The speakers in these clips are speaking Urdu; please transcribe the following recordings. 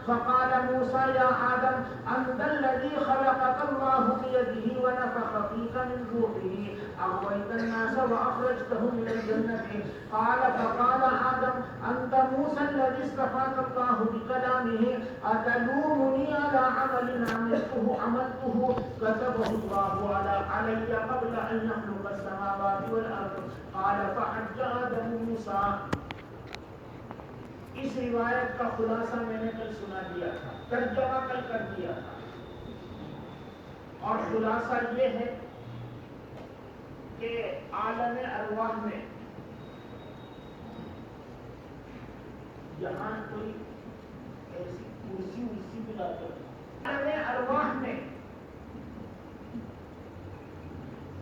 فقال موسى يا آدم أنت الذي خلقك الله بيده ونفخ فيك من روحه أغويت الناس وأخرجتهم من الجنة فقال آدم أنت موسى الذي اصطفاك الله بكلامه أتلومني على عمل عملته كتبه الله علي قبل أن يخلق السماوات والأرض قال فحج آدم موسى. اس روایت کا خلاصہ میں نے کل سنا دیا تھا، ترجمہ کل کر دیا تھا، اور خلاصہ یہ ہے کہ عالم ارواح میں یہاں کوئی ایسی کرسی ملا کر عالم ارواح میں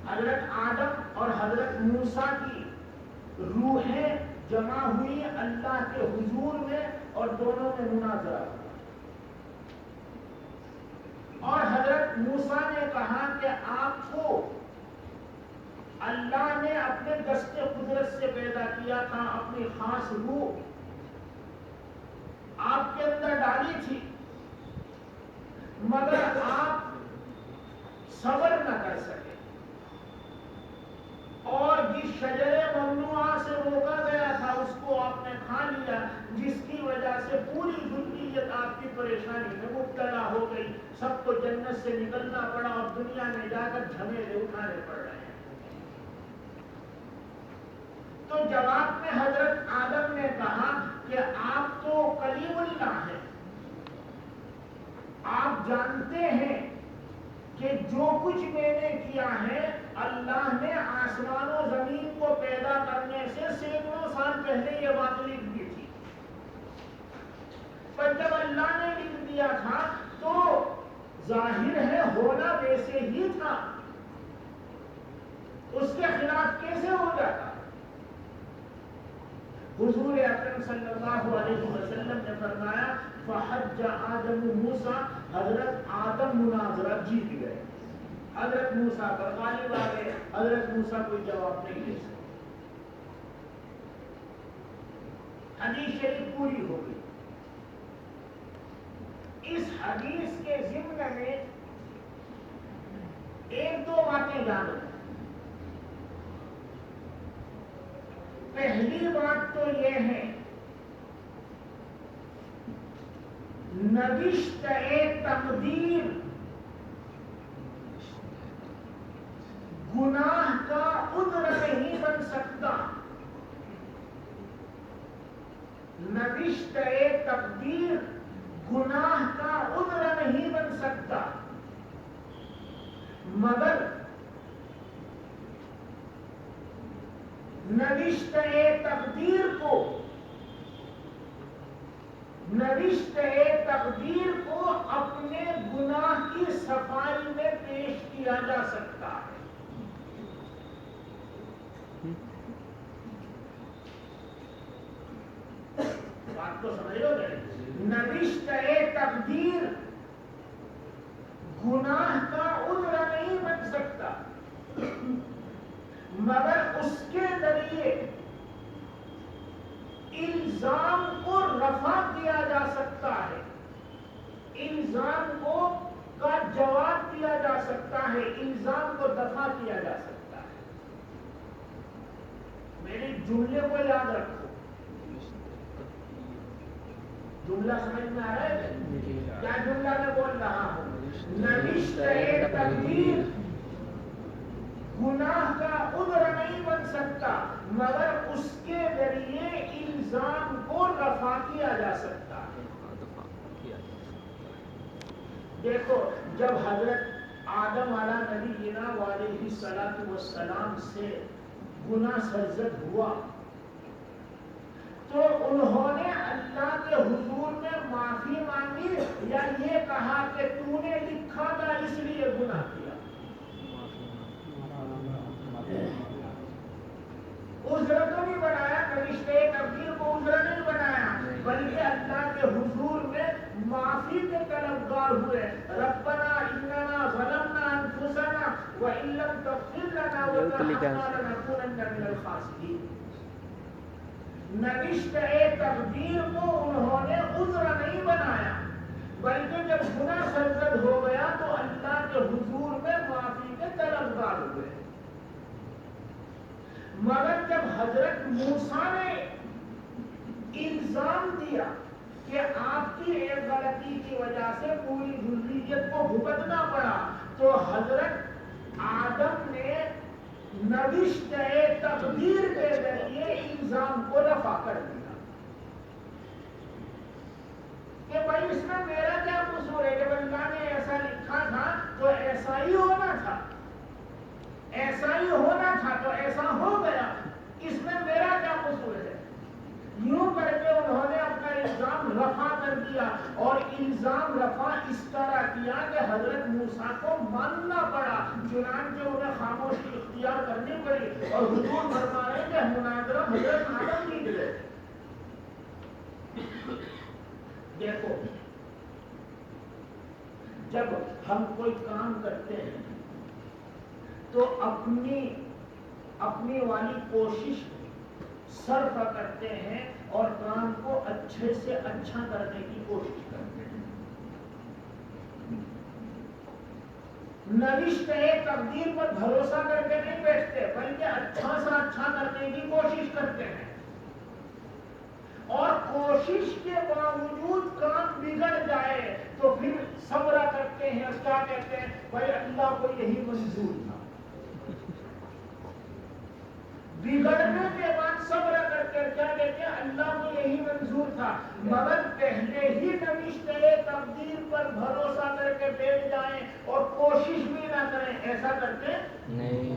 حضرت آدم اور حضرت موسیٰ کی روحیں جمع ہوئی اللہ کے حضور میں اور دونوں میں مناظرہ ہوا، اور حضرت موسیٰ نے کہا کہ آپ کو اللہ نے اپنے دست قدرت سے پیدا کیا تھا، اپنی خاص روح آپ کے اندر ڈالی تھی، مگر آپ صبر نہ کر سکے اور جس شجر ممنوعہ سے روکا گیا تھا اس کو آپ نے کھا لیا، جس کی وجہ سے پوری ذریت آپ کی پریشانی میں مبتلا ہو گئی، سب کو جنت سے نکلنا پڑا اور دنیا میں جا کر جھمیلے اٹھانے پڑ رہے ہیں۔ تو جواب میں حضرت آدم نے کہا کہ آپ تو کلیم اللہ ہیں، آپ جانتے ہیں کہ جو کچھ میں نے کیا ہے اللہ نے آسمان و زمین کو پیدا کرنے سے سینکڑوں سال پہلے یہ بات لکھ دی تھی، پر جب اللہ نے لکھ دیا تھا تو ظاہر ہے ہونا ویسے ہی تھا، اس کے خلاف کیسے ہو جاتا؟ حضور اکرم صلی اللہ علیہ وسلم نے فرمایا فحج آدم موسیٰ، حضرت آدم مناظرہ جیت گئے، حضرت موسیٰ پر غالب آ گئے، حضرت موسیٰ کوئی جواب نہیں دے سکے، حدیث شریف پوری ہو گئی۔ اس حدیث کے ضمن میں ایک دو باتیں جانو۔ پہلی بات تو یہ ہے نوشت تقدیر گناہ کا عذر نہیں بن سکتا، نوشت تقدیر گناہ کا عذر نہیں بن سکتا، مگر نوشت تقدیر کو اپنے گناہ کی صفائی میں پیش کیا جا سکتا ہے۔ بات کو سمجھ لو گے، نوشت تقدیر گناہ کا عذر نہیں بن سکتا، مگر اس کے ذریعے الزام کو رفع کیا جا سکتا ہے، الزام کو کا جواب دیا جا سکتا ہے، الزام کو دفع کیا جا سکتا ہے۔ میرے جملے کو یاد رکھو، جملہ سمجھ میں آ رہا ہے؟ کیا جملہ میں بول رہا ہوں؟ نوشت تقدیر گناہ کا عذر نہیں بن سکتا، مگر اس کے ذریعے الزام کو رفع کیا جا سکتا ہے۔ دیکھو جب حضرت آدم علیہ نبینا علیہ السلام سے گناہ سرزد ہوا تو انہوں نے اللہ کے حضور میں معافی مانگی یا یہ کہا کہ تو نے لکھا تھا اس لیے گناہ کیا؟ عذر تو نہیں بنایا، نوشت تقدیر کو عذر نہیں بنایا، بلکہ اللہ کے حضور میں معافی کے طلبگار ہوئے۔ ربنا اننا ظلمنا انفسنا وان لم تغفر لنا وترحمنا لنكونن من الخاسرین۔ نوشت تقدیر کو انہوں نے عذر نہیں بنایا، مگر جب حضرت موسیٰ نے الزام دیا کہ آپ کی ایک غلطی کی وجہ سے پوری ذریت کو بھگتنا پڑا، تو حضرت آدم نے نوشتہ تقدیر کے ذریعے الزام کو رفع کر دیا کہ بھائی اس میں میرا کیا قصور ہے، جب اللہ نے ایسا لکھا تھا تو ایسا ہی ہونا تھا، ایسا ہی ہونا تھا تو ایسا ہو گیا، اس میں میرا کیا قصور ہے۔ یوں کر کے انہوں نے اپنا الزام رفع کر دیا، اور الزام رفع اس طرح کیا کہ حضرت موسیٰ کو ماننا پڑا، چنانچہ انہیں خاموشی اختیار کرنی پڑی، اور حضور فرما رہے ہیں کہ مناظرہ حضرت آدم کی گئے۔ دیکھو جب ہم کوئی کام کرتے ہیں تو اپنی والی کوشش صرف کرتے ہیں اور کام کو اچھے سے اچھا کرنے کی کوشش کرتے ہیں۔ نوشتہ تقدیر پر بھروسہ کر کے نہیں بیٹھتے، بلکہ اچھا سے اچھا کرنے کی کوشش کرتے ہیں، اور کوشش کے باوجود کام بگڑ جائے تو پھر صبر کرتے ہیں، کیا کہتے ہیں، بھائی اللہ کو یہی منظور تھا۔ بگڑنے کے بعد صبر کر کے کیا کہتے ہیں، اللہ کو یہی منظور تھا، مگر پہلے ہی نوشتہ تقدیر پر بھروسہ کر کے بیٹھ جائیں اور کوشش بھی نہ کریں، ایسا کرتے نہیں،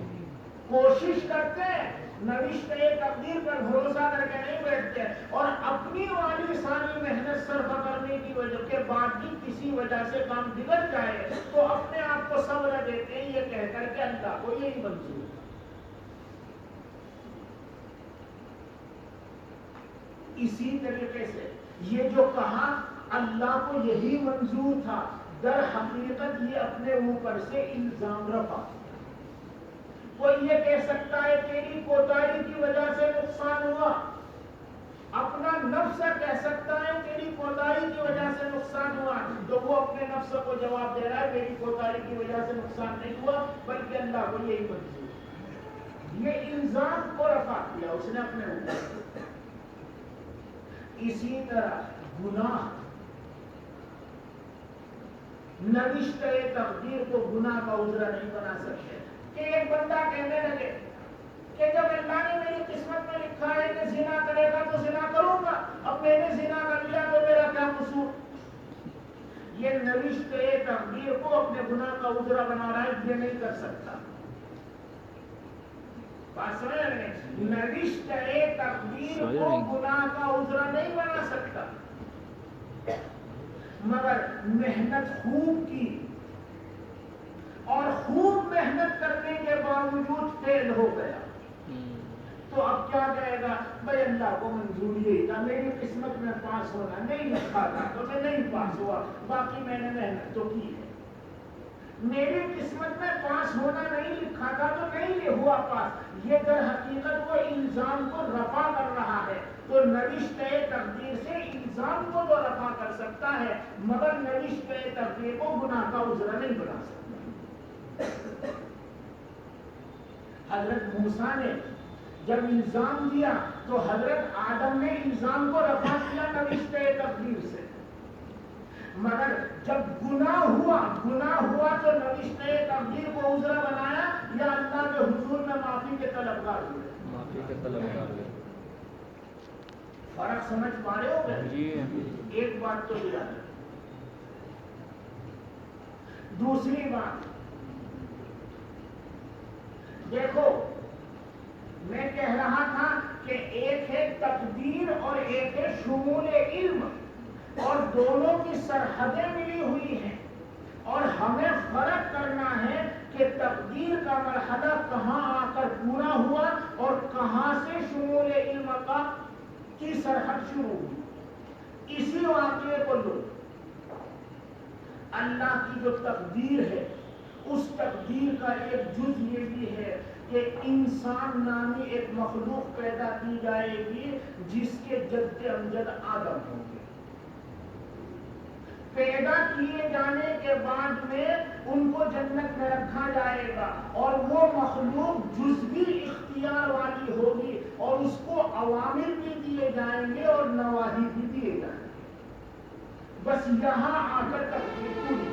کوشش کرتے نوشتہ تقدیر پر بھروسہ کر کے نہیں بیٹھتے، اور اپنی والی ساری محنت صرف کرنے کی وجہ کے بعد بھی کسی وجہ سے کام بگڑ جائے تو اپنے آپ کو صبر دیتے ہیں یہ کہہ کر کے اللہ کو یہی منظور ہے۔ اسی طریقے سے یہ جو کہا اللہ کو یہی منظور تھا، در حقیقت یہ اپنے اوپر سے الزام رفع۔ کوئی یہ کہہ سکتا ہے تیری کوتاہی کی وجہ سے نقصان ہوا، اپنا نفس کہہ سکتا ہے تیری کوتاہی کی وجہ سے نقصان ہوا، تو وہ اپنے نفس کو جواب دے رہا ہے میری کوتاہی کی وجہ سے نقصان نہیں ہوا، بلکہ اللہ کو یہی منظور ہے۔ یہ الزام کو رفع کیا اس نے اپنے اوپر۔ اسی طرح گناہ، نوشتہ تقدیر کو گناہ کا عذر نہیں بنا سکتے کہ ایک بندہ کہنے لگے کہ جب اللہ نے میری قسمت میں لکھا ہے کہ زنا کرے گا تو زنا کروں گا، اب میں نے زنا کر لیا تو میرا کیا قصور۔ یہ نوشتہ تقدیر کو اپنے گناہ کا عذر بنا رہا ہے، یہ نہیں کر سکتا۔ بات سمجھ رہے ہیں، نوشتہ تقدیر کو گناہ کا عذر نہیں بنا سکتا، مگر محنت خوب کی اور خوب محنت کرنے کے باوجود فیل ہو گیا تو اب کیا کہے گا، بھائی اللہ کو منظور یہی تھا، میری قسمت میں پاس ہونا نہیں لکھا تھا تو میں نہیں پاس ہوا، باقی میں نے محنت تو کی ہے۔ میری قسمت میں پاس ہونا نہیں لکھا تھا تو نہیں ہوا پاس، یہ در حقیقت وہ الزام کو رفع کر رہا ہے۔ تو نوشتہ تقدیر سے الزام کو تو رفع کر سکتا ہے، مگر نوشتہ تقدیر کو گناہ کا عذر نہیں بنا سکتا۔ حضرت موسیٰ نے جب الزام دیا تو حضرت آدم نے الزام کو رفع کیا نوشتہ تقدیر سے، مگر جب گناہ ہوا تو نوشتہ تقدیر کو عذر بنایا یا اللہ کے حضور میں معافی کے طلبگار ہوئے۔ فرق سمجھ پا رہے ہو گئے؟ ایک بات تو یہ ہے۔ دوسری بات دیکھو، میں کہہ رہا تھا کہ ایک ہے تقدیر اور ایک ہے شمول علم، اور دونوں کی سرحدیں ملی ہوئی ہیں، اور ہمیں فرق کرنا ہے کہ تقدیر کا مرحلہ کہاں آ کر پورا ہوا اور کہاں سے شمول علم کی سرحد شروع ہوئی۔ اسی واقعے کو لو، اللہ کی جو تقدیر ہے اس تقدیر کا ایک جز یہ بھی ہے کہ انسان نامی ایک مخلوق پیدا کی جائے گی جس کے جد امجد آدم ہوں گے۔ پیدا کیے جانے کے بعد میں ان کو جنت میں رکھا جائے گا اور وہ مخلوق جزوی اختیار والی ہوگی اور اس کو اوامر بھی دیے جائیں گے اور نواہی بھی دیے جائیں گے. بس یہاں آ کر تقدیر پوری.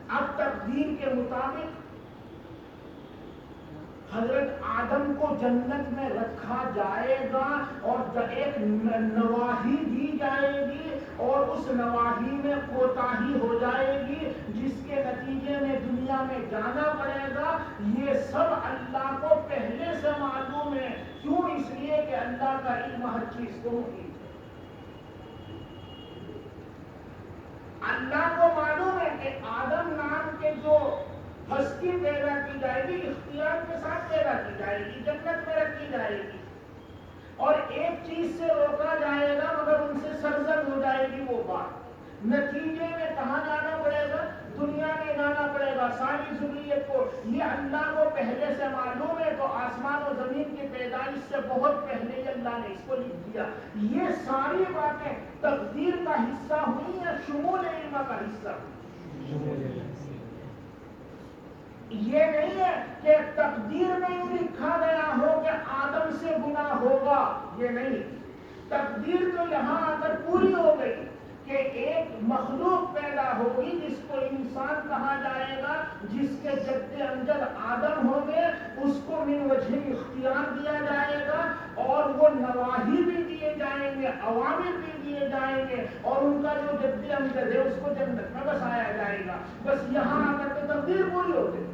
اب تقدیر کے مطابق حضرت آدم کو جنت میں رکھا جائے گا اور ایک نواحی دی جائے گی اور اس نواحی میں کوتاہی ہو جائے گی جس کے نتیجے میں دنیا میں جانا پڑے گا. یہ سب اللہ کو پہلے سے معلوم ہے. کیوں؟ اس لیے کہ اللہ کا علم ہر چیز کو محیط ہے. اللہ کو معلوم ہے کہ آدم نام کے جو ہستی پیدا کی جائے گی اختیار کے ساتھ پیدا کی جائے گی، جنت میں رکھی جائے گی اور ایک چیز سے روکا جائے گا مگر ان سے سرزد ہو جائے گی وہ بات. نتیجے میں کہاں جانا پڑے گا؟ دنیا میں جانا پڑے گا ساری ذریت کو. یہ اللہ کو پہلے سے معلوم ہے تو آسمان و زمین کی پیدائش سے بہت پہلے ہی اللہ نے اس کو لکھ دیا. یہ ساری باتیں تقدیر کا حصہ ہوئی یا شمول علم کا حصہ ہوئی؟ یہ نہیں ہے کہ تقدیر میں یوں لکھا گیا ہو کہ آدم سے گناہ ہوگا. یہ نہیں. تقدیر تو یہاں آ کر پوری ہو گئی کہ ایک مخلوق پیدا ہوگی جس کو انسان کہا جائے گا، جس کے جد امجد آدم ہوں گے. اس کو من وجہ اختیار دیا جائے گا اور وہ نواہی بھی دیے جائیں گے، اوامر بھی دیے جائیں گے اور ان کا جو جد امجد ہے اس کو جنت میں بسایا جائے گا. بس یہاں آ کر کے تقدیر پوری ہو گئی.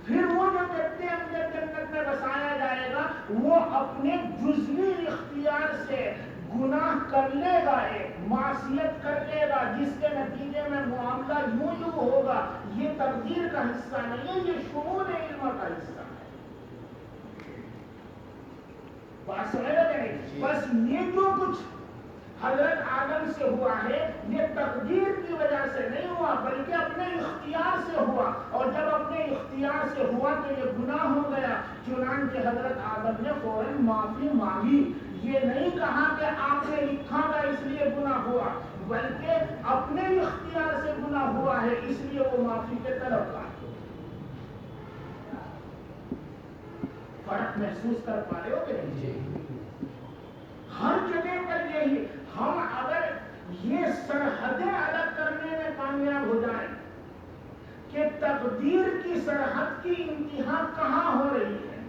پھر وہ جو جد امجد جنت میں بسایا جائے گا وہ اپنے جزوی اختیار سے گناہ کر لے گا، ایک معصیت کر لے گا جس کے نتیجے میں معاملہ یوں ہوگا. یہ تقدیر کا حصہ نہیں ہے، یہ شمول علم کا حصہ ہے. بات سمجھ رہے ہیں؟ بس یہ جو کچھ حضرت آدم سے ہوا ہے یہ تقدیر کی وجہ سے نہیں ہوا بلکہ اپنے اختیار سے ہوا. اور جب اپنے اختیار سے ہوا تو یہ گناہ ہو گیا. چنانچہ حضرت آدم نے فوراً معافی مانگی. یہ نہیں کہا کہ آپ نے لکھا تھا اس لیے گناہ ہوا، بلکہ اپنے اختیار سے گناہ ہوا ہے اس لیے وہ معافی کے طلبگار. فرق محسوس کر پا رہے ہو کہ نہیں؟ ہر جگہ پر یہی. ہم اگر یہ سرحدیں الگ کرنے میں کامیاب ہو جائیں کہ تقدیر کی سرحد کی انتہا کہاں ہو رہی ہے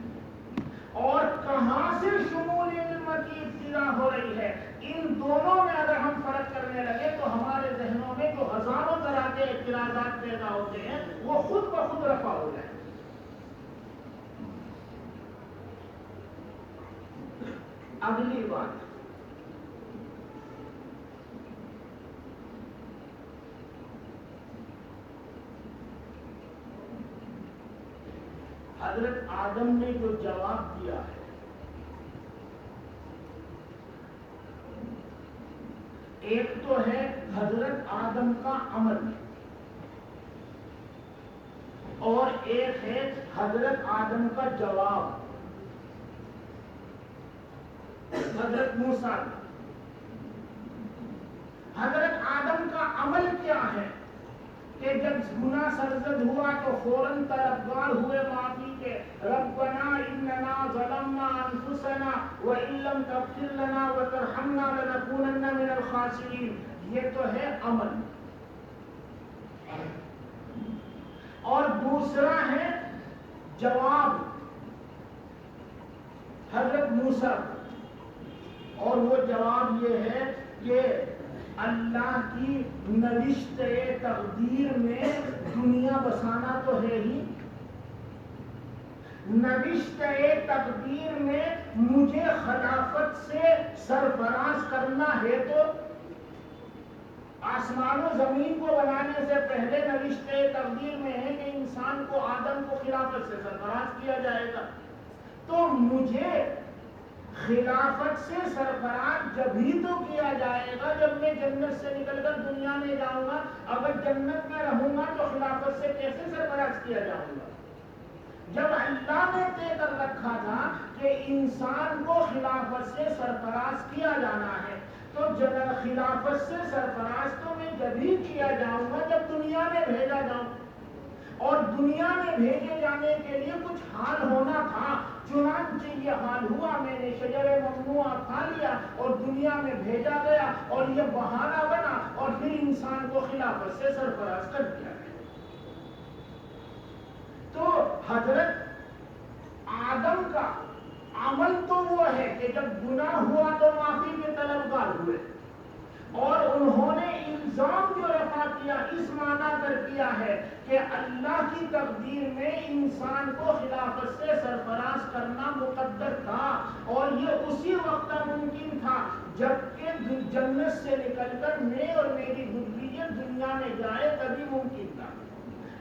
اور کہاں سے شمول علم کی ابتدا ہو رہی ہے، ان دونوں میں اگر ہم فرق کرنے لگے تو ہمارے ذہنوں میں جو ہزاروں طرح کے اعتراضات پیدا ہوتے ہیں وہ خود بخود رفع ہو جائیں. اگلی بات، حضرت آدم نے جو جواب دیا ہے ایک تو ہے حضرت آدم کا عمل اور ایک ہے حضرت آدم کا جواب. حضرت موسیٰ، حضرت آدم کا عمل کیا ہے کہ جب گناہ سرزد ہوا تو فوراً طلبگار ہوئے معافی کے. ربنا اننا ظلمنا انفسنا وان لم تغفر لنا وترحمنا لنكونن من الخاسرین. یہ تو ہے عمل. اور دوسرا ہے جواب حضرت موسیٰ، اور وہ جواب یہ ہے کہ اللہ کی نوشت تقدیر میں دنیا بسانا تو ہے ہی. نوشت تقدیر میں مجھے خلافت سے سرفراز کرنا ہے تو آسمان و زمین کو بنانے سے پہلے نوشت تقدیر میں ہے کہ انسان کو آدم کو خلافت سے سرفراز کیا جائے گا. تو مجھے خلافت سے سرفراز جبھی تو کیا جائے گا جب میں جنت سے نکل کر دنیا میں جاؤں گا. اگر جنت میں رہوں گا تو خلافت سے کیسے سرفراز کیا جاؤں گا؟ جب اللہ نے طے کر رکھا تھا کہ انسان کو خلافت سے سرفراز کیا جانا ہے تو خلافت سے سرفراز تو میں جب ہی کیا جاؤں گا جب دنیا میں بھیجا جاؤں، اور دنیا میں بھیجے جانے کے لیے کچھ حال ہونا تھا، چنانچہ یہ حال ہوا، میں نے شجر ممنوعہ کھا لیا اور دنیا میں بھیجا گیا، اور یہ بہانہ بنا اور پھر انسان کو خلافت سے سرفراز کر دیا گیا۔ تو حضرت آدم کا عمل تو وہ ہے کہ جب گناہ ہوا تو معافی کے طلبگار ہوئے، اور انہوں نے الزام جو رفع کیا اس معنی پر کیا ہے کہ اللہ کی تقدیر میں انسان کو خلافت سے سرفراز کرنا مقدر تھا، اور یہ اسی وقت ممکن تھا جبکہ جنت سے نکل کر میں اور میری ذریت دنیا میں جائے، تبھی ممکن تھا۔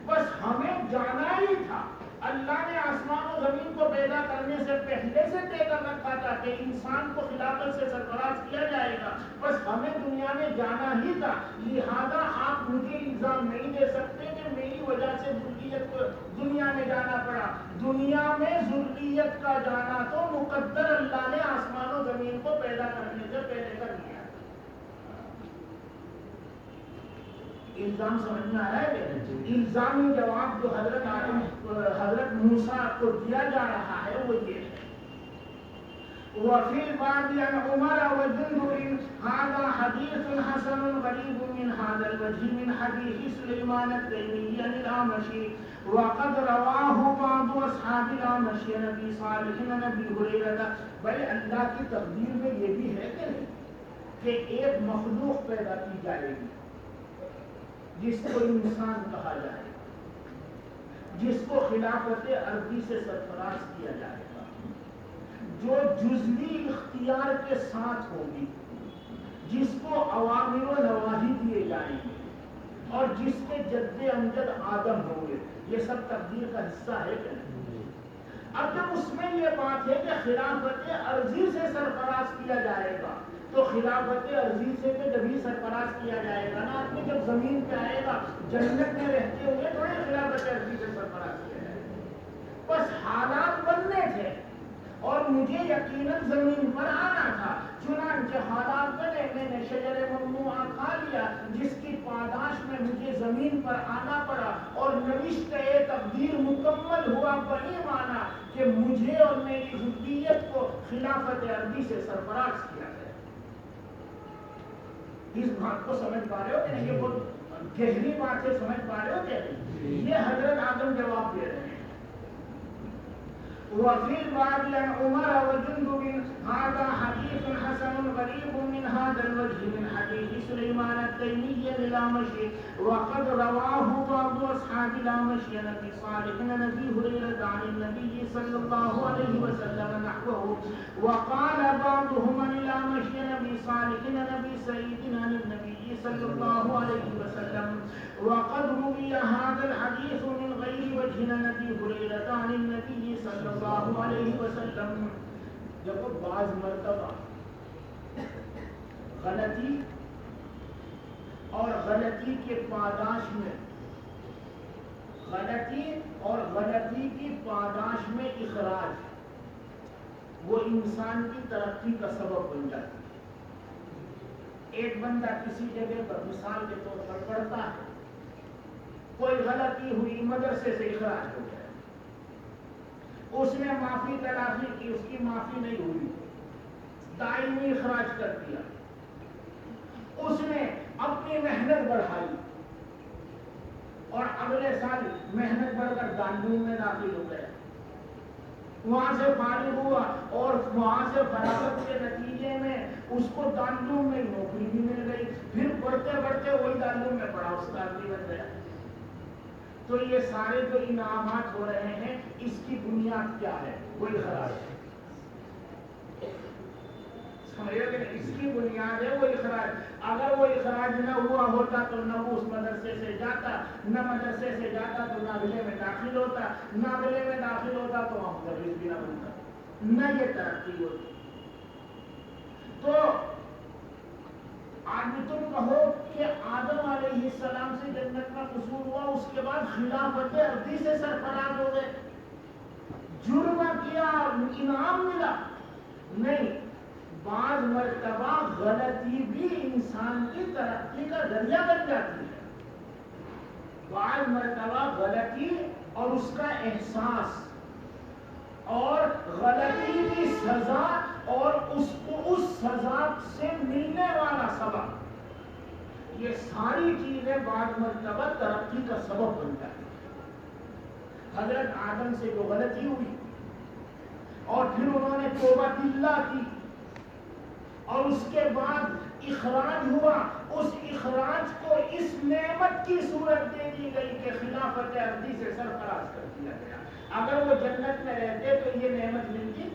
بس ہمیں جانا ہی تھا، اللہ نے آسمان و زمین کو پیدا کرنے سے پہلے سے طے کر رکھا تھا کہ انسان کو خلافت سے سرفراز کیا جائے گا، بس ہمیں دنیا میں جانا ہی تھا، لہذا آپ مجھے الزام نہیں دے سکتے کہ میری وجہ سے ذریت کو دنیا میں جانا پڑا۔ دنیا میں ذریت کا جانا تو مقدر اللہ نے آسمان و زمین کو پیدا کرنے سے پہلے کر دیا۔ الزام سمجھ میں آ رہا ہے؟ الزامی جواب جو حضرت موسیٰ کو دیا جا رہا ہے وہ یہ ہے، وفي الباب عن عمر وجندب هذا حديث حسن غريب من هذا الوجه من حديث سليمان التيمي عن الأعمشي وقد رواه بعض أصحاب الأعمشي عن أبي صالح عن أبي هريرة۔ بھائی اللہ کی تقدیر میں یہ بھی ہے کہ نہیں کہ ایک مخلوق پیدا کی جائے گی جس کو انسان کہا جائے گا، جس کو خلافت ارضی سے سرفراز کیا جائے گا، جو جزوی اختیار کے ساتھ ہوگی، جس کو اوامر و نواہی دیے جائیں گے، اور جس کے جد امجد آدم ہوں گے۔ یہ سب تقدیر کا حصہ ہے کہ نہیں؟ اب جب اس میں یہ بات ہے کہ خلافت ارضی سے سرفراز کیا جائے گا، تو خلافت ارضی سے تو جبھی سرفراز کیا جائے گا نا آدمی جب زمین پہ آئے گا، جنت میں رہتے ہوئے تھوڑے خلافت ارضی سے سرفراز کیا جائے گا۔ بس حالات بننے تھے اور مجھے یقیناً زمین پر آنا تھا، چنانچہ حالات بنے، میں نے شجر ممنوعہ کھا لیا جس کی پاداش میں مجھے زمین پر آنا پڑا، اور نوشتہ تقدیر مکمل ہوا وہی مانا کہ مجھے اور میری ذریت کو خلافت ارضی سے سرفراز کیا گیا۔ اس بات کو سمجھ پا رہے ہو کہ نہیں؟ یہ بہت گہری بات ہے، سمجھ پا رہے ہو کہ نہیں؟ یہ حضرت آدم جواب دے رہے ہیں۔ وفي الباب عن عمر وجندب هذا حديث حسن غريب من هذا الوجه من حديث سليمان التيمي الأعمشي وقد رواه بعض أصحاب الأعمشي عن أبي صالح عن أبي هريرة عن النبي صلى الله عليه وسلم نحوه وقال بعضهم عن الأعمشي عن أبي صالح عن أبي سعيد عن النبي صلى الله عليه وسلم وقد روي هذا الحديث من غير وجه عن أبي هريرة عن النبي صلى الله علیہ وسلم۔ جب بعض مرتبہ غلطی اور غلطی کے پاداش میں اخراج وہ انسان کی ترقی کا سبب بن جاتی ہے۔ ایک بندہ کسی جگہ پر مثال کے طور پر پڑھتا ہے، کوئی غلطی ہوئی، مدرسے سے اخراج ہو گیا، اس نے معافی تلافی کی، اس کی معافی نہیں ہوئی، دائمی اخراج کر دیا، اس نے اپنی محنت بڑھائی اور اگلے سال محنت بڑھ کر دارالعلوم میں داخل ہو گیا، وہاں سے فارغ ہوا اور وہاں سے فراغت کے نتیجے میں اس کو دارالعلوم میں نوکری بھی مل گئی، پھر بڑھتے بڑھتے وہی دارالعلوم میں پڑھا استاد بھی بن گیا۔ تو یہ سارے جو انعامات ہو رہے ہیں اس کی بنیاد کیا ہے؟ وہی اخراج ہے، سمجھے کہ اس کی بنیاد ہے وہ اخراج۔ اگر وہ اخراج نہ ہوا ہوتا تو نہ وہ اس مدرسے سے جاتا، نہ مدرسے سے جاتا تو نہ اگلے میں داخل ہوتا، نہ اگلے میں داخل ہوتا تو وہاں مدرس بھی نہ بنتا، نہ یہ ترقی ہوتی۔ تو آج تم کہو کہ آدم علیہ السلام سے جنت میں قصور ہوا، اس کے بعد خلافت ارضی سے سرفراز ہو گئے، جرم کیا انعام ملا؟ نہیں، بعض مرتبہ غلطی بھی انسان کی ترقی کا ذریعہ بن جاتی ہے. بعض مرتبہ غلطی اور اس کا احساس اور غلطی کی سزا اور اس سزا سے ملنے والا سبب، یہ ساری چیزیں بعض مرتبہ ترقی کا سبب بن جاتی ہیں. حضرت آدم سے جو غلطی ہوئی اور پھر انہوں نے توبہ اللہ کی اور اس کے بعد اخراج ہوا، اس اخراج کو اس نعمت کی صورت دے دی گئی کہ خلافت ارضی سے سرفراز کر دیا گیا. اگر وہ جنت میں رہتے تو یہ نعمت ملتی؟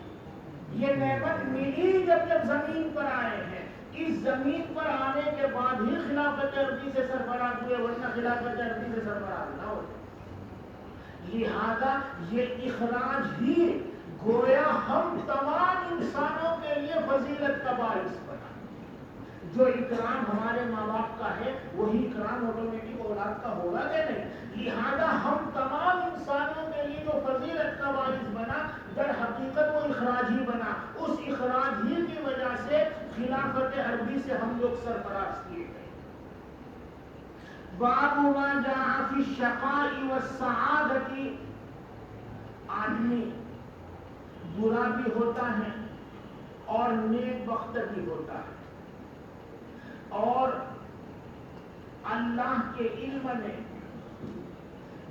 یہ نعمت ملی جب زمین پر آئے ہیں. اس زمین پر آنے کے بعد ہی خلافت ارضی سے سرفراز ہوئے، ورنہ خلافت ارضی سے سرفراز نہ ہوتے. لہذا یہ اخراج ہی گویا ہم تمام انسانوں کے لیے فضیلت کا باعث بنا. جو اکرام ہمارے ماں باپ کا ہے وہی اکرام آٹومیٹک اولاد کا ہوگا کہ نہیں. لہذا ہم تمام انسانوں کے لیے جو فضیلت کا باعث بنا، در حقیقت وہ اخراج ہی بنا. اس اخراج ہی کی وجہ سے خلافت عربی سے ہم لوگ سرفراز کیے گئے. باب ما جاء فی الشقاء والسعادۃ. آدمی برا بھی ہوتا ہے اور نیک بخت بھی ہوتا ہے، اور اللہ کے علم میں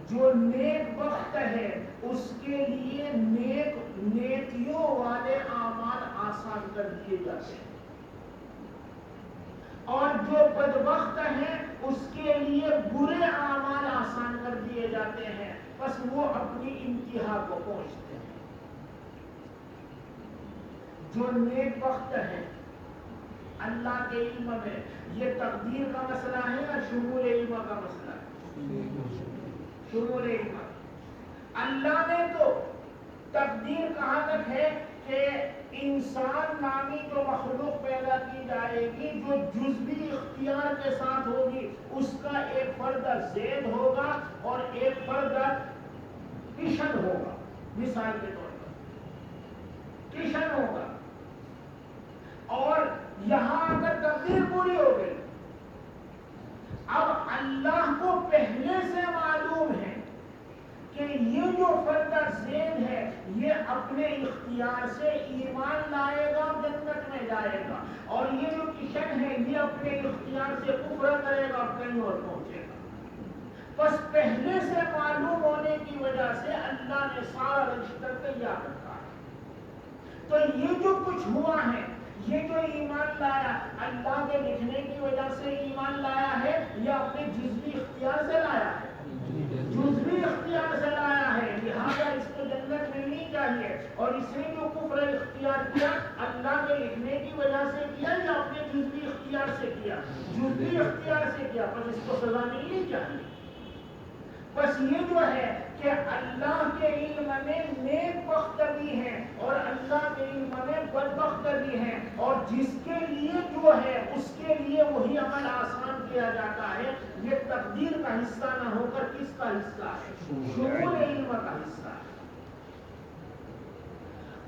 جو نیک بخت ہے اس کے لیے نیکیوں والے اعمال آسان کر دیے جاتے ہیں، اور جو بدبخت ہیں اس کے لیے برے اعمال آسان کر دیے جاتے ہیں. بس وہ اپنی انتہا کو پہنچتے ہیں. جو نیک بخت ہے اللہ کے علم میں، یہ تقدیر کا مسئلہ ہے یا شمول علم کا مسئلہ ہے؟ شمول علم. اللہ نے تو تقدیر کہاں تک ہے کہ انسان نامی جو مخلوق پیدا کی جائے گی جو جزوی اختیار کے ساتھ ہوگی، اس کا ایک فرد زید ہوگا اور ایک فرد کشن ہوگا. مثال کے طور پر کشن ہوگا، اور یہاں اگر تقدیر پوری ہو گئی، اب اللہ کو پہلے سے معلوم ہے کہ یہ جو فرد زید ہے یہ اپنے اختیار سے ایمان لائے گا، جنت میں جائے گا، اور یہ جو کشن ہے یہ اپنے اختیار سے کفر کرے گا، کہیں اور پہنچے گا. بس پہلے سے معلوم ہونے کی وجہ سے اللہ نے سارا رجسٹر تیار رکھا ہے. تو یہ جو کچھ ہوا ہے، یہ جو ایمان لایا، اللہ کے لکھنے کی وجہ سے ایمان لایا ہے یا اپنے جزوی اختیار سے لایا ہے؟ جزوی اختیار سے لایا ہے. لہذا اس کو جنت ملنی چاہیے. اور اس نے جو کفر اختیار کیا اللہ کے لکھنے کی وجہ سے کیا یا اپنے جزوی اختیار سے کیا؟ جزوی اختیار سے کیا. بس اس کو سزا ملنی چاہیے. بس یہ جو ہے کہ اللہ کے علم میں نیک بخت بھی ہیں اور اللہ کے علم میں بدبخت بھی ہیں، اور جس کے لیے جو ہے اس کے لیے وہی عمل آسان کیا جاتا ہے. یہ تقدیر کا حصہ نہ ہو کر کس کا حصہ ہے؟ شمول علم کا حصہ ہے.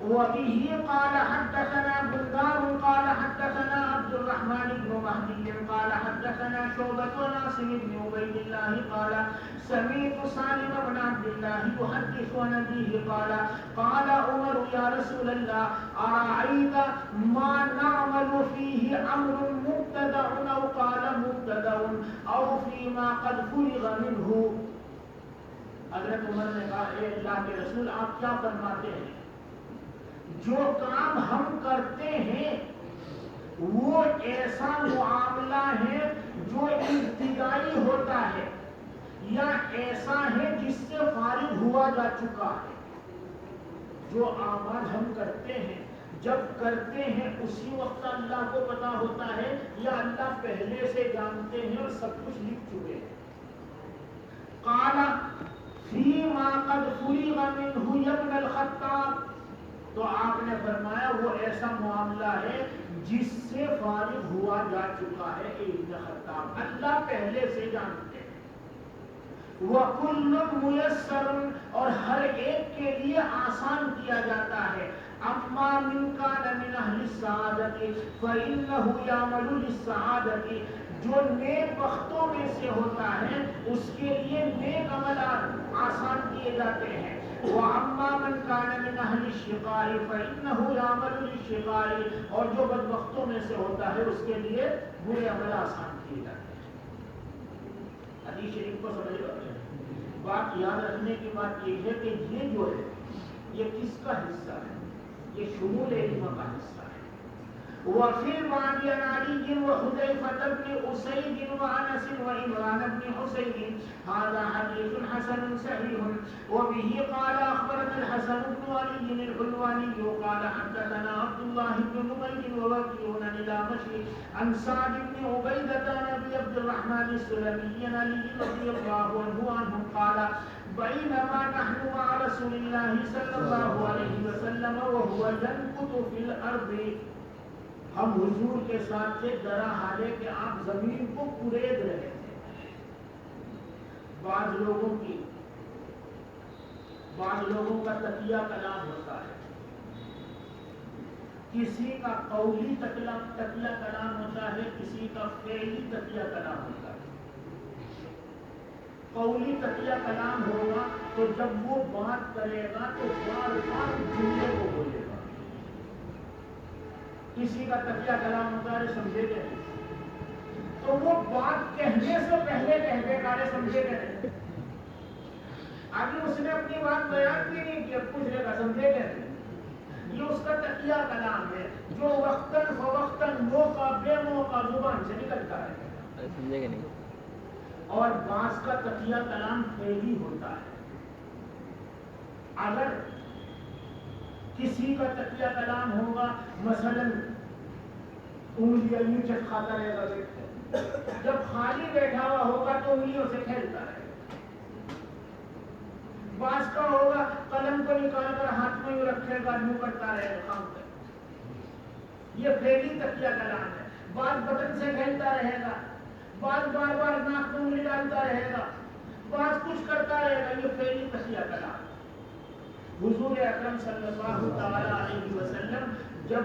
وبه قال حدثنا بندار قال حدثنا عبد الرحمن بن مهدي قال حدثنا شعبة عاصم بن عبيد الله قال سمعت سالم بن عبد الله يحدث عن أبيه قال قال عمر يا رسول الله أرأيت ما نعمل فيه أمر مبتدأ أو قال مبتدأ أو فيما قد فرغ منه. حضرت عمر نے کہا اے اللہ کے رسول آپ کیا فرماتے ہیں؟ جو کام ہم کرتے ہیں وہ ایسا معاملہ ہے جو ابتدائی ہوتا ہے یا ایسا ہے جس سے فارغ ہوا جا چکا ہے؟ جو اعمال ہم کرتے ہیں جب کرتے ہیں اسی وقت اللہ کو پتا ہوتا ہے یا اللہ پہلے سے جانتے ہیں اور سب کچھ لکھ چکے ہیں؟ قال فيما قد فرغ منه يا ابن الخطاب. تو آپ نے فرمایا وہ ایسا معاملہ ہے جس سے فارغ ہوا جا چکا ہے اے ابن خطاب. اللہ پہلے سے جانتے ہیں. وَكُلٌّ مُيَسَّرٌ اور ہر ایک کے لیے آسان کیا جاتا ہے. اما من کان من اہل السعادۃ فانه یعمل للسعادۃ، جو نیک بختوں میں سے ہوتا ہے اس کے لیے نیک عملات آسان کیے جاتے ہیں۔ وَأَمَّا مَنْ كَانَ مِنْ أَهْلِ الشِّقَاءِ فَإِنَّهُ يَعْمَلُ لِلشِّقَاءِ، اور جو بدبختوں میں سے ہوتا ہے اس کے لیے برے عمل آسان کیے جاتے ہیں۔ حدیث شریف کو سمجھ لو۔ بات یاد رکھنے کی بات یہ ہے کہ یہ جو ہے یہ کس کا حصہ ہے؟ یہ شمول علم کا حصہ ہے۔ وفي الباب عن علي وحذيفة بن أسيد وأنس وعمران بن حسين هذا حديث حسن صحيح وبه قال أخبرنا الحسن بن علي الحلواني قال حدثنا عبد الله بن نمير ووكيع عن الأعمش عن سعد بن عبيدة عن أبي عبد الرحمن السلمي عن علي رضي الله عنه قال بينما نحن مع رسول الله صلى الله عليه وسلم وهو ينكت في الأرض، ہم حضور کے ساتھ تھے درا حالے کہ آپ زمین کو کورید رہے تھے۔ بعض لوگوں کا تقیہ کلام ہوتا ہے، کسی کا قولی تقیہ کلام ہوتا ہے، کسی کا فعلی تقیہ کلام ہوتا ہے۔ قولی تقیہ کلام ہوگا تو جب وہ بات کرے گا تو بار بار جملے کو بولے گا۔ کسی کا تقیہ کلام ہوتا ہے، سمجھے گے تو وہ بات کہنے سے پہلے کہہ دے گا، سمجھے گے آگے اس نے اپنی بات بیان بھی نہیں کیا، پوچھ لے گا سمجھے گے۔ یہ اس کا تقیہ کلام ہے جو وقتاً فوقتاً موقع بے موقع زبان سے نکلتا ہے، سمجھے گا نہیں۔ اور بعض کا تقیہ کلام فعلی ہوتا ہے۔ اگر کسی کا تقیہ کلام ہوگا مثلا انگلیاں یوں چٹکھاتا رہے گا، جب خالی بیٹھا ہوا ہوگا تو انگلیوں سے کھیلتا رہے گا۔ بعض کا ہوگا قلم کو نکال کر ہاتھ میں یوں رکھے گا، یوں کرتا رہے گا کام کر، یہ فعلی تقیہ کلام ہے۔ بعض بٹن سے کھیلتا رہے گا، بعض بار بار ناک میں انگلی ڈالتا رہے گا، بعض کچھ کرتا رہے گا، یہ فعلی تقیہ کلام ہے۔ حضور اکرم صلی اللہ تعالی علیہ وسلم جب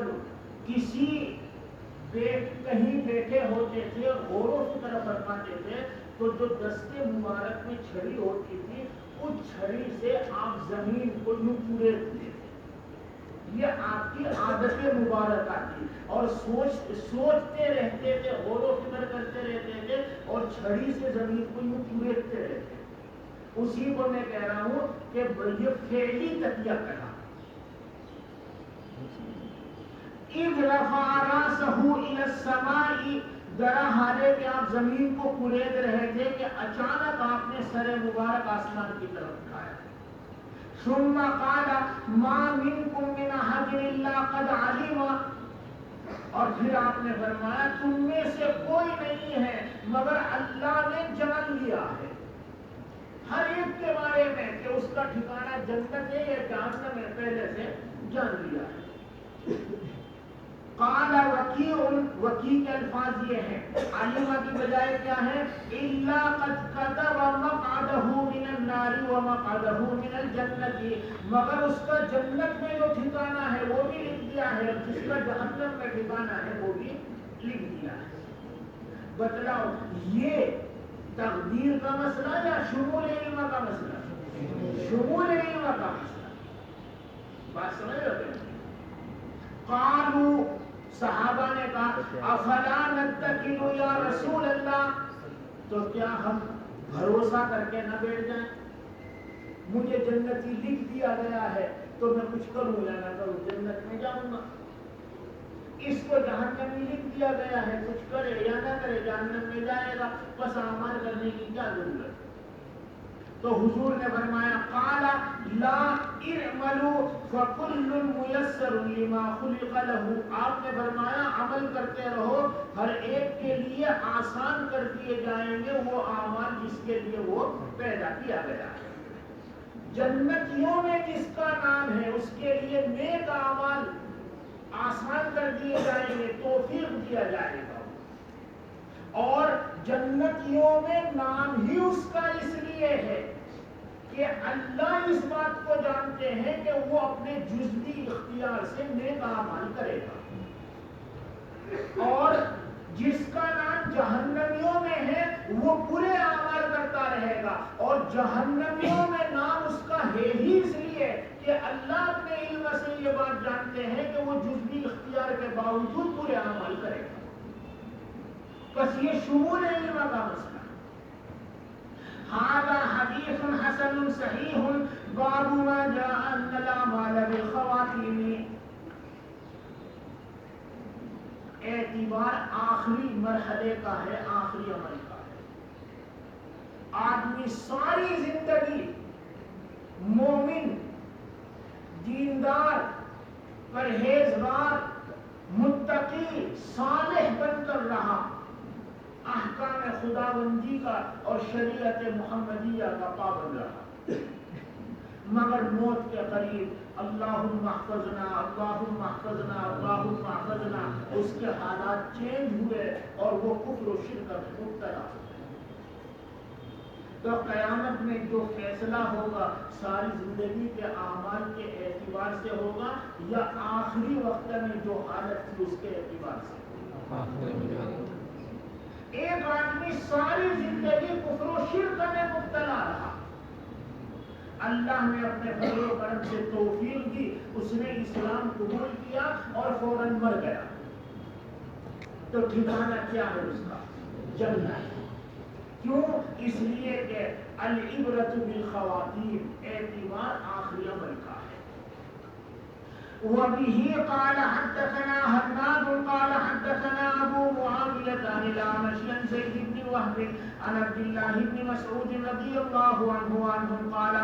کہیں بیٹھے ہوتے تھے، غور و فکر فرماتے تھے، تو جو دستے مبارک میں چھڑی ہوتی تھی اس چھڑی سے آپ زمین کو یوں کوریدتے تھے۔ یہ آپ کی عادت مبارکہ تھی، اور سوچتے رہتے تھے، غور و فکر کرتے رہتے تھے، اور چھڑی سے زمین کو یوں کوریدتے رہتے تھے۔ اسی کو میں کہہ رہا ہوں کہ یہ فعلی تقیہ کلام۔ اذ رفع راسه الى السماء، درا حالے کہ آپ زمین کو کورید رہے تھے کہ اچانک آپ نے سر مبارک آسمان کی طرف اٹھایا۔ ثم قال ما منكم من احد الا قد علم، اور پھر آپ نے فرمایا تم میں سے کوئی نہیں ہے مگر اللہ نے جان لیا ہے ہر ایک کے بارے میں کہ اس کا ٹھکانہ جنت ہے یا جہنم ہے، پہلے سے جان لیا ہے۔ قال وکیع کے الفاظ یہ ہیں، علمہ کی بجائے کیا ہے؟ الا قد كتب مقعده من النار ومقعده من الجنة، مگر اس کا جنت میں جو ٹھکانہ ہے وہ بھی لکھ دیا ہے، اور جس کا جہنم میں ٹھکانہ ہے وہ بھی لکھ دیا ہے۔ بتلاؤ یہ تقدیر کا مسئلہ یا شمول علم کا مسئلہ؟ شمول علم کا مسئلہ۔ بات سمجھ رہے ہیں؟ قالوا، صحابہ نے کہا افلا نتکل یا رسول اللہ، تو کیا ہم بھروسہ کر کے نہ بیٹھ جائیں؟ مجھے جنتی لکھ دیا گیا ہے تو میں کچھ کروں یا نہ کروں جنت میں جاؤں گا، اس کو جہنم میں لکھ دیا گیا ہے، کچھ کرے یا نہ کرے جہنم میں جائے گا، بس اعمال کرنے کی کیا ضرورت؟ تو حضور نے فرمایا قال لا اعملوا فكل ميسر لما خلق له، آپ نے فرمایا عمل کرتے رہو، ہر ایک کے لیے آسان کر دیے جائیں گے وہ اعمال جس کے لیے وہ پیدا کیا گیا ہے۔ جنتیوں میں جس کا نام ہے اس کے لیے نیک اعمال آسان کر دیے جائیں گے، توفیق دیا جائے گا، اور جنتیوں میں نام ہی اس کا اس لیے ہے کہ اللہ اس بات کو جانتے ہیں کہ وہ اپنے جزوی اختیار سے نیک اعمال کرے گا، اور جس کا نام جہنمیوں میں ہے وہ برے اعمال کرتا رہے گا، اور جہنمیوں میں نام اس کا ہے ہی اس لیے کہ اللہ اپنے علم سے یہ بات جانتے ہیں کہ وہ جزوی اختیار کے باوجود برے اعمال کرے گا۔ بس یہ شمول علم کا مسئلہ۔ هذا حدیث حسن صحیح باب ما جاء ان الاعمال بالخواتیم۔ اعتبار آخری مرحلے کا ہے، آخری عمل کا ہے۔ آدمی ساری زندگی مومن، دیندار، پرہیزگار، متقی، صالح بن کر رہا، احکام خداوندی کا اور شریعت محمدیہ کا پابند رہا، مگر موت کے قریب اللہم احفظنا اللہم احفظنا اللہم احفظنا، اس کے حالات چینج ہوئے اور وہ کفر و شرک میں مبتلا ہو گئے۔ تو قیامت میں جو فیصلہ ہوگا ساری زندگی کے اعمال کے اعتبار سے ہوگا یا آخری وقت میں جو حالت تھی اس کے اعتبار سے؟ ایک آدمی ساری زندگی کفر و شرک میں مبتلا رہا، اللہ نے اپنے فضل و کرم سے توفیق دی، اس نے اسلام قبول کیا اور فوراً مر گیا، تو ٹھکانہ کیا ہے اس کا؟ جنت۔ کیوں؟ اس لیے کہ العبرۃ بالخواتیم، اعتبار آخری عمل کا ہے۔ وبه قال حدثنا هناد قال حدثنا ابو معاوية عن الأعمش عن زيد بن وهب عن عبد الله بن مسعود رضي الله عنه قال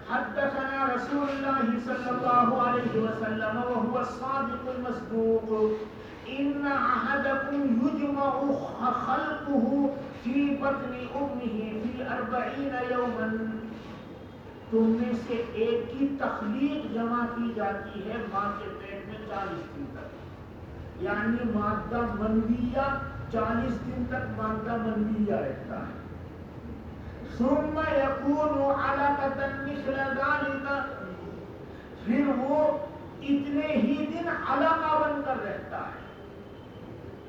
حدثنا رسول الله صلى الله عليه وسلم وهو الصادق المصدوق إن أحدكم يجمع خلقه في بطن أمه في 40 يوما، تم میں سے ایک کی تخلیق جمع کی جاتی ہے ماں کے پیٹ میں 40 دن تک، یعنی مادہ منویہ 40 دن تک مادہ منویہ رہتا ہے۔ ثم يكون علقة مثل ذلك، پھر وہ اتنے ہی دن علقہ بن کر رہتا ہے۔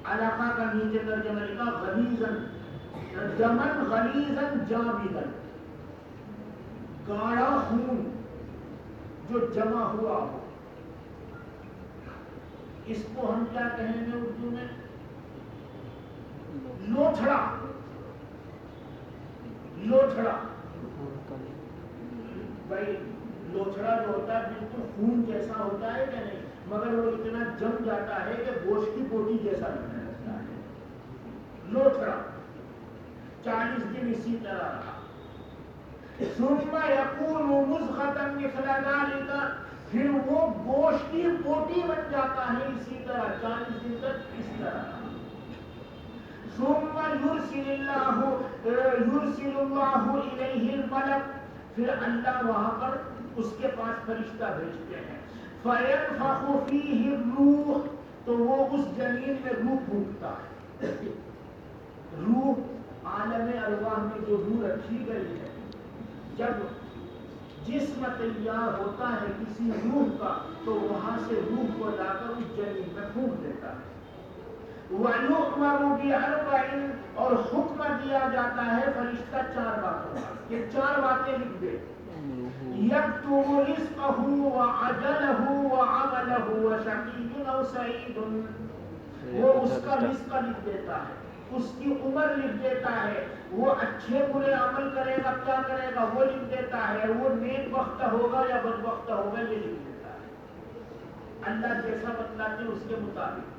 علقہ کا نیچے ترجمہ لکھا غلیظاً، دمن غلیظاً جامداً، گاڑھا خون جو جمع ہوا ہو۔ اس کو ہم کیا کہیں گے اردو میں؟ لوتھڑا۔ لوتھڑا بھائی، لوتھڑا جو ہوتا ہے بالکل خون جیسا ہوتا ہے کہ نہیں، مگر وہ اتنا جم جاتا ہے کہ گوشت کی بوٹی جیسا لگنے لگتا ہے۔ لوتھڑا 40 دن اسی طرح رہا۔ ثم يكون مزغة مثل ذلك، پھر وہ گوشت کی بوٹی بن جاتا ہے اسی طرح 40 دن تک اس طرح۔ ثم يرسل الله إليه الملك، پھر اللہ وہاں پر اس کے پاس فرشتہ بھیجتے ہیں۔ فينفخ فيه الروح، تو وہ اس جنین میں روح پھونکتا ہے۔ روح عالم ارواح میں جو روح رکھی گئی ہے، جب جسم تیار ہوتا ہے کسی روح کا تو وہاں سے روح کو لا کر اس جنین میں پھونک دیتا ہے۔ وَيُؤْمَرُ بِأَرْبَعٍ، اور حکم دیا جاتا ہے فرشتہ 4 باتوں کا، یہ 4 باتیں لکھ دے۔ يَكْتُبُ رِزْقَهُ وَعَجَلَهُ وَعَمَلَهُ وَشَقِيٌّ أَوْ سَعِيدٌ، وہ اس کا رزق لکھ دیتا ہے، اس کی عمر لکھ دیتا ہے، وہ اچھے برے عمل کرے گا کیا کرے گا وہ لکھ دیتا ہے، وہ نیک بختہ ہوگا یا بدبختہ ہوگا یہ لکھ دیتا ہے، اللہ جیسا بتلاتے اس کے مطابق۔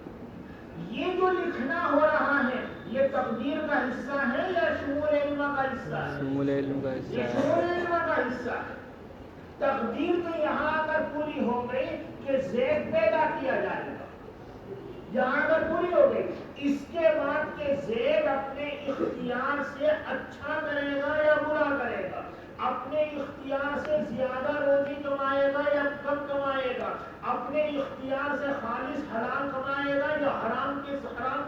یہ جو لکھنا ہو رہا ہے یہ تقدیر کا حصہ ہے یا شمول علم کا حصہ ہے؟ شمول علم کا حصہ ہے، یہ شمول علم کا حصہ ہے۔ تقدیر تو یہاں اگر پوری ہو گئی کہ زید پیدا کیا جائے گا، یہاں اگر پوری ہو گئی، اس کے بعد کہ زید اپنے اختیار سے اچھا کرے گا یا برا کرے گا، اپنے اختیار سے زیادہ روزی کمائے گا یا کم کمائے گا، اپنے اختیار سے خالص حلال کمائے گا یا حرام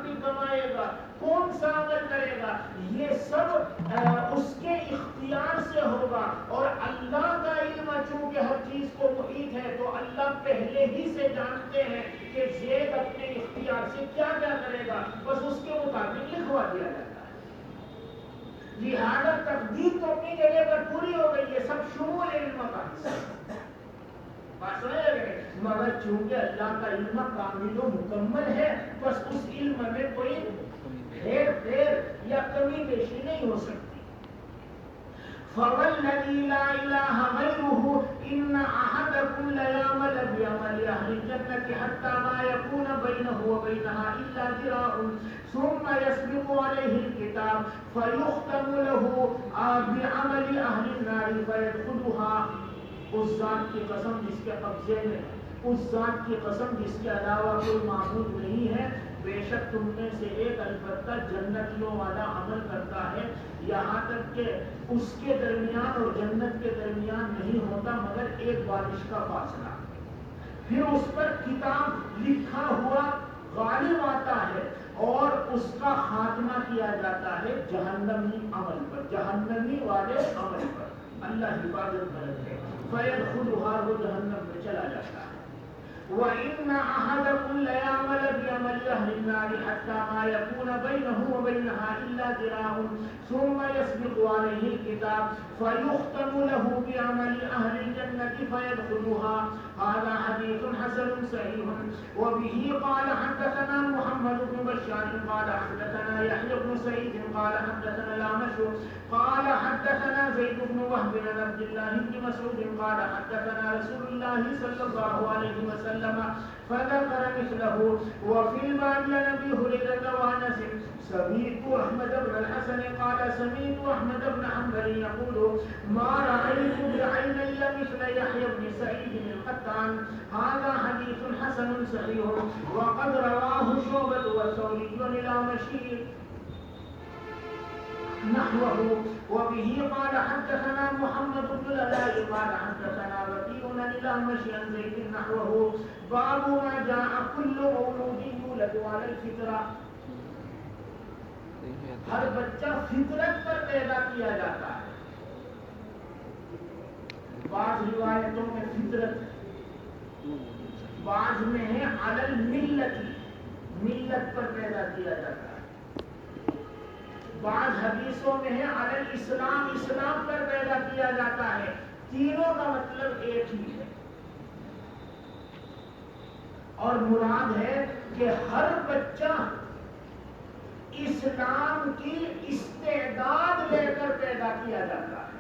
کی کمائے گا، کون سا عمل کرے گا، یہ سب اس کے اختیار سے ہوگا، اور اللہ دیا جاتا ہے. لہذا تقدیر تو اپنی جگہ پر پوری ہو گئی ہے، سب شمول علم کا حصہ مگر چونکہ اللہ کا علم کامل و مکمل ہے، بس اس علم میں کوئی ہیر پھیر یا کمی بیشی نہیں ہو سکتی. فَوَالَّذِي لَا إِلَٰهَ غَيْرُهُ إِنَّ أَحَدَكُمْ لَيَعْمَلُ بِعَمَلِ أَهْلِ الْجَنَّةِ حَتَّىٰ مَا يَكُونَ بَيْنَهُ وَبَيْنَهَا إِلَّا ذِرَاعٌ ثُمَّ يَسْبِقُ عَلَيْهِ الْكِتَابُ فَيُخْتَمُ لَهُ بِعَمَلِ أَهْلِ النَّارِ فَيَدْخُلُهَا. اس ذات کی قسم جس کے قبضے میں، اس ذات کی قسم جس کے علاوہ کوئی معبود نہیں ہے، بے شک تم میں سے ایک البتہ جنتیوں والا عمل کرتا ہے، یہاں تک کہ اس کے درمیان اور جنت کے درمیان نہیں ہوتا مگر ایک بارش کا فاصلہ. پھر اس پر کتاب لکھا ہوا غالب آتا ہے اور اس کا خاتمہ کیا جاتا ہے جہنمی عمل پر، جہنمی والے عمل پر. اللہ حفاظت کرے. فَيَدْخُلُهَا، وہ جہنم میں چلا جاتا ہے. وَإِنَّ أَحَدَكُمْ لَيَعْمَلُ بِعَمَلِ أَهْلِ النَّارِ حَتَّىٰ مَا يَكُونَ بَيْنَهُ وَبَيْنَهَا إِلَّا ذِرَاعٌ ثُمَّ يَسْبِقُ عَلَيْهِ الْكِتَابُ فَيُخْتَمُ لَهُ بِعَمَلِ أَهْلِ الْجَنَّةِ فَيَدْخُلُهَا. هذا حديث حسن صحيح. وبه قال حدثنا محمد بن بشار قال حدثنا يحيى بن سعيد قال حدثنا الأعمش قال حدثنا زيد بن وهب بن عبد الله بن مسعود قال حدثنا رسول الله صلى الله عليه وسلم فذكر مثله. وفي الباب عن ابي هريره وانس سمعت احمد بن الحسن قال سمعت احمد بن حنبل يقول ما رايت بعيني مثل يحيى بن سعيد القطان. هذا حديث حسن صحيح وقد رواه شعبة والثوري الأعمشي نحوه. وبه قال حدثنا محمد بن العلاء قال حدثنا وكيع عن الأعمشي عن زيد نحوه. باب ما جاء كل مولود يولد على الفطرة. ہر بچہ فطرت پر پیدا کیا جاتا ہے. بعض روایتوں میں فطرت، بعض میں ہے علی الملت، ملت پر پیدا کیا جاتا ہے. بعض حدیثوں میں ہے علی الاسلام، اسلام پر پیدا کیا جاتا ہے. تینوں کا مطلب ایک ہی ہے اور مراد ہے کہ ہر بچہ اسلام کی استعداد لے کر پیدا کیا جاتا ہے.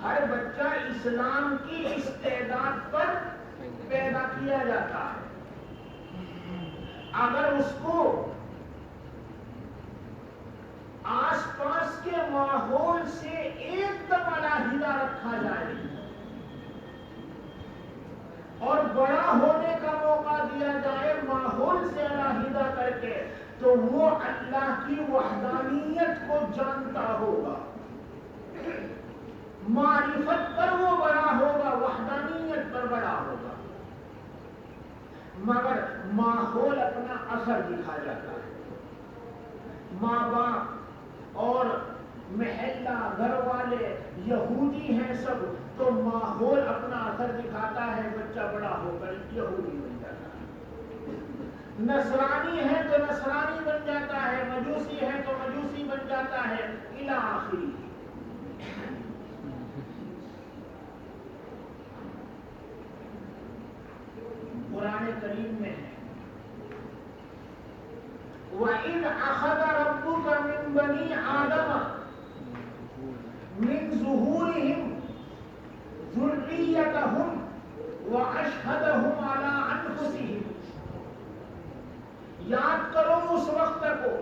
ہر بچہ اسلام کی استعداد پر پیدا کیا جاتا ہے. اگر اس کو آس پاس کے ماحول سے ایک دم علیحدہ رکھا جائے اور بڑا ہونے کا موقع دیا جائے ماحول سے علیحدہ کر کے، تو وہ اللہ کی وحدانیت کو جانتا ہوگا، معرفت پر وہ بڑا ہوگا، وحدانیت پر بڑا ہوگا. مگر ماحول اپنا اثر دکھا جاتا ہے. ماں باپ اور محلہ، گھر والے یہودی ہیں سب، تو ماحول اپنا اثر دکھاتا ہے، بچہ بڑا ہو کر یہودی بن جاتا ہے. نصرانی ہے تو نصرانی بن جاتا ہے، مجوسی ہے تو مجوسی بن جاتا ہے، الی آخری. قرآن کریم میں ہے وَإِذْ أَخَذَ رَبُّكَ مِنْ بَنِي آدَمَ مِنْ ظُهُورِهِمْ ذُرِّيَّتَهُمْ وَأَشْهَدَهُمْ عَلَىٰ أَنفُسِهِمْ. یاد کرو اس وقت کو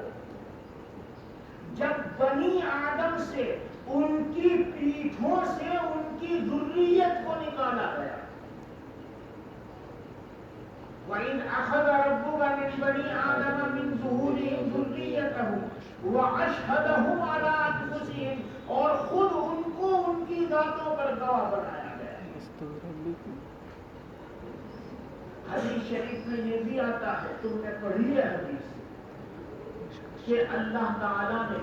جب بنی آدم سے، ان کی پیٹھوں سے ان کی ذریت کو نکالا گیا. وَإِذْ أَخَذَ رَبُّكَ مِنْ بَنِي آدَمَ مِنْ ظُهُورِهِمْ ذُرِّيَّتَهُمْ وَأَشْهَدَهُمْ عَلَىٰ أَنفُسِهِمْ، اور خود ان کو ان کی ذاتوں پر گواہ بنایا گیا. حدیث شریف میں یہ بھی آتا ہے، تم نے پڑھی ہے حدیث، کہ اللہ تعالیٰ نے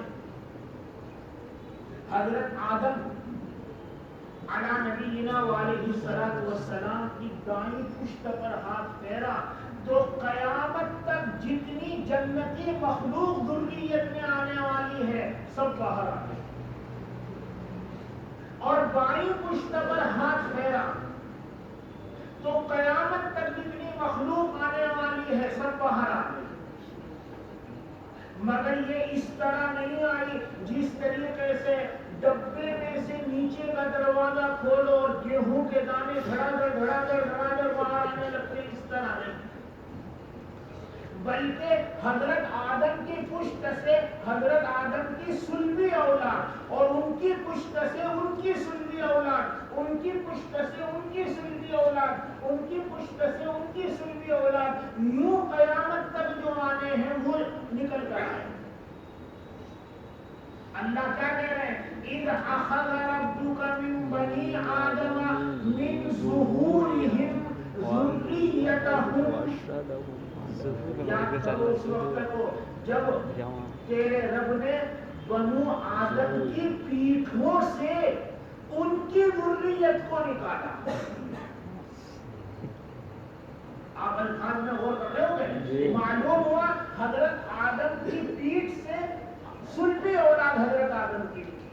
حضرت آدم علی نبینا وعلیہ السلام کی دائیں پشت پر ہاتھ پھیرا، تو قیامت تک جتنی جنتی مخلوق ذریت میں آنے والی ہے سب باہر آ گئے، اور بائیں پشت پر ہاتھ پھیرا تو قیامت تک جتنی مخلوق آنے والی ہے سب باہر آ گئی، مگر یہ اس طرح نہیں آئی جس طریقے سے ڈبے میں سے نیچے کا دروازہ کھولو اور گیہوں کے دانے دھڑا دھڑ باہر آنے لگتے، اس طرح نہیں، بلکہ حضرت آدم کی پشت سے حضرت آدم کی سلبی اولاد، اور ان کی پشت سے ان کی سلبی اولاد، ان کی پشت سے ان کی سلبی اولاد، ان کی پشت سے ان کی سلبی اولاد، یوں قیامت تک جو آنے ہیں وہ نکل کر آئے۔ اللہ کیا کہہ رہے ہیں؟ اِذْ أَخَذَ رَبُّكَ مِن بَنِي آدَمَ مِن ظُهُورِهِمْ ذُرِّيَّتَهُمْ، یاد کرو اس وقت کو جب تیرے رب نے بنو آدم کی پیٹھوں سے ان کی ذریت کو نکالا۔ آپ الفاظ میں غور کر رہے ہو گے؟ معلوم ہوا حضرت آدم کی پیٹھ سے سلبی اولاد حضرت آدم کی نکلی،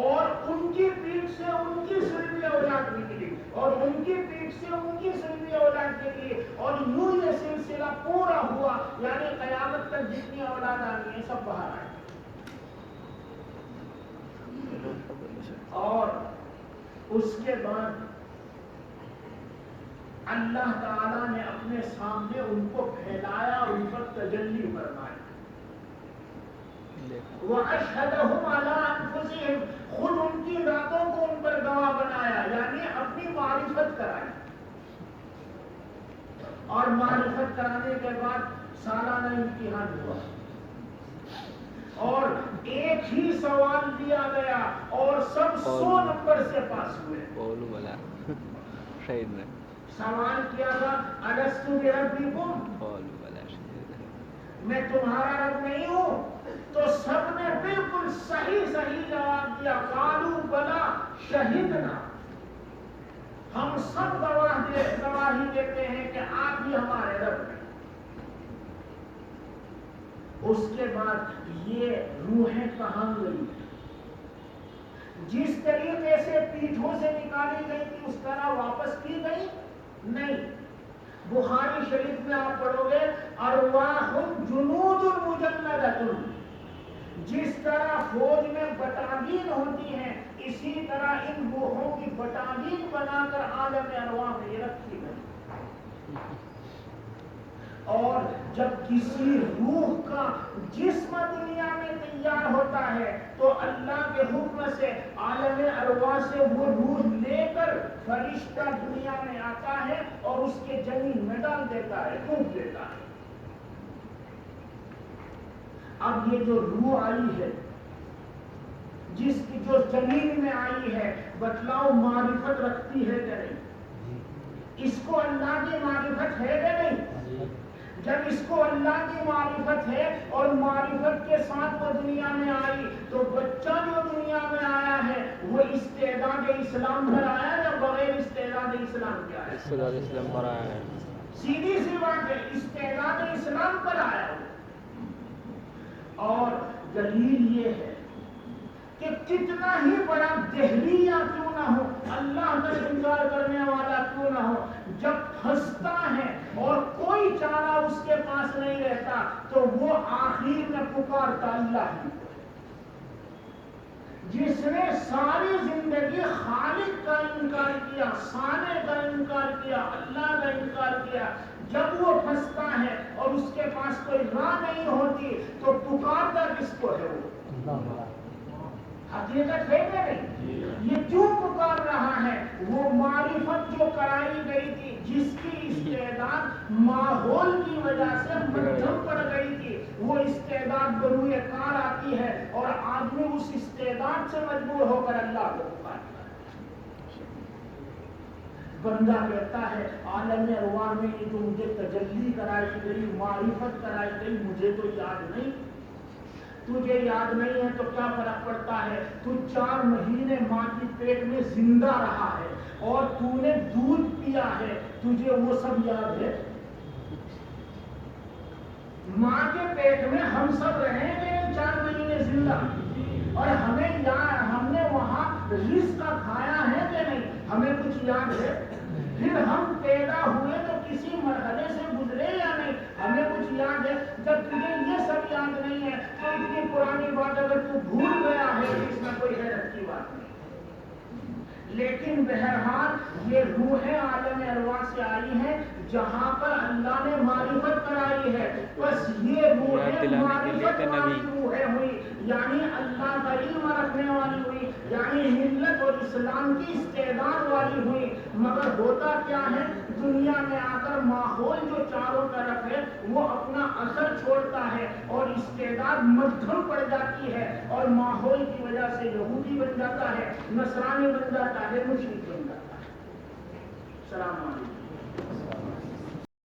اور ان کی پیٹھ سے ان کی سلبی اولاد نکلی، اور ان کی پیٹھ سے ان کی سلبی اولاد نکلی، اور یوں یہ سلسلہ پورا ہوا، یعنی قیامت تک جتنی اولاد آنی ہے سب باہر آئے۔ اور اس کے بعد اللہ تعالیٰ نے اپنے سامنے ان کو پھیلایا، ان پر تجلی فرمائی۔ وَأَشْهَدَهُمْ عَلَىٰ أَنفُسِهِمْ، خود ان کی ذاتوں کو ان پر گواہ بنایا، یعنی اپنی معرفت کرائی، اور معرفت کرانے کے بعد سالانہ امتحان ہوا، اور ایک ہی سوال دیا گیا اور سب 100 نمبر سے پاس ہوئے۔ سوال کیا تھا أَلَسْتُ بِرَبِّكُمْ، میں تمہارا رب نہیں ہوں؟ تو سب نے بالکل صحیح جواب دیا، قالوا بلا شہدنا، ہم سب گواہی دیتے ہیں کہ آپ ہی ہمارے رب ہیں۔ اس کے بعد یہ روحیں کہاں گئی؟ جس طریقے سے پیٹھوں سے نکالی گئی تھی اس طرح واپس کی گئی نہیں۔ بخاری شریف میں آپ پڑھو گے ارواح جنود مجندۃ، جس طرح فوج میں بٹالین ہوتی ہیں اسی طرح ان روحوں کی بٹالین بنا کر عالم ارواح میں یہ رکھی گئی۔ اور جب کسی روح کا جسم دنیا میں تیار ہوتا ہے تو اللہ کے حکم سے عالم ارواح سے وہ روح لے کر فرشتہ دنیا میں آتا ہے اور اس کے زمین میں ڈال دیتا ہے، پھونک دیتا ہے۔ اب یہ جو روح آئی ہے، جس کی جو زمین میں آئی ہے، بتلاؤ معرفت رکھتی ہے کہ نہیں؟ اس کو اللہ کی معرفت ہے کہ نہیں؟ جب اس کو اللہ کی معرفت ہے اور معرفت کے ساتھ وہ دنیا میں آئی تو بچہ جو دنیا میں آیا ہے وہ استعداد اسلام پر آیا یا بغیر استعداد اسلام کے آیا؟ استعداد اسلام پر آیا ہے۔ سیدھی سی بات ہے، استعداد اسلام پر آیا ہے۔ اور دلیل یہ ہے کہ کتنا ہی بڑا دہلیہ کیوں نہ ہو، اللہ کا انکار کرنے والا کیوں نہ ہو، جب پھنستا ہے اور کوئی چارہ اس کے پاس نہیں رہتا تو وہ آخر میں پکارتا اللہ ہی کو، جس نے ساری زندگی خالق کا انکار کیا، صانع کا انکار کیا، اللہ کا انکار کیا، جب وہ پھنستا ہے اور اس کے پاس کوئی راہ نہیں ہوتی تو پکارتا کس کو ہے؟ وہ حقیقت ہے کہ نہیں؟ یہ کیوں پکار رہا ہے؟ وہ معرفت جو کرائی گئی تھی، جس کی استعداد ماحول کی وجہ سے مدھم پڑ گئی تھی، وہ استعداد بروئے کار آتی ہے اور آدمی اس استعداد سے مجبور ہو کر اللہ کو پکارتا ہے۔ بندہ کہتا ہے عالم ارواح میں یہ جو مجھے تجلی کرائی گئی، معرفت کرائی گئی، مجھے تو یاد نہیں۔ تجھے یاد نہیں ہے تو کیا فرق پڑتا ہے؟ تو 4 مہینے ماں کی پیٹ میں زندہ رہا ہے اور تو نے دودھ پیا ہے، تجھے وہ سب یاد ہے؟ ماں کے پیٹ میں ہم سب رہیں گے 4 مہینے زندہ، اور ہم نے وہاں رزق کھایا ہے کہ نہیں، ہمیں کچھ یاد ہے؟ پھر ہم پیدا ہوئے تو کسی مرحلے سے گزرے یا نہیں، ہمیں کچھ یاد ہے؟ جب تجھے یہ سب یاد نہیں ہے تو اتنی پرانی بات اگر تو بھول گیا ہے تو اس میں کوئی حیرت کی بات نہیں۔ لیکن بہرحال یہ روح عالم ارواح سے آئی ہے جہاں پر اللہ نے معرفت کرائی ہے، بس یہ روح معرفت والی روح ہوئی، یعنی اللہ کا علم رکھنے والی ہوئی، یعنی ملت اور اسلام کی استعداد والی ہوئی۔ مگر ہوتا کیا ہے، دنیا میں آ کر ماحول جو چاروں طرف ہے وہ اپنا اثر چھوڑتا ہے اور استعداد مدھم پڑ جاتی ہے، اور ماحول کی وجہ سے یہودی بن جاتا ہے، نصرانی بن جاتا ہے، مشرک بن جاتا ہے۔ السلام علیکم۔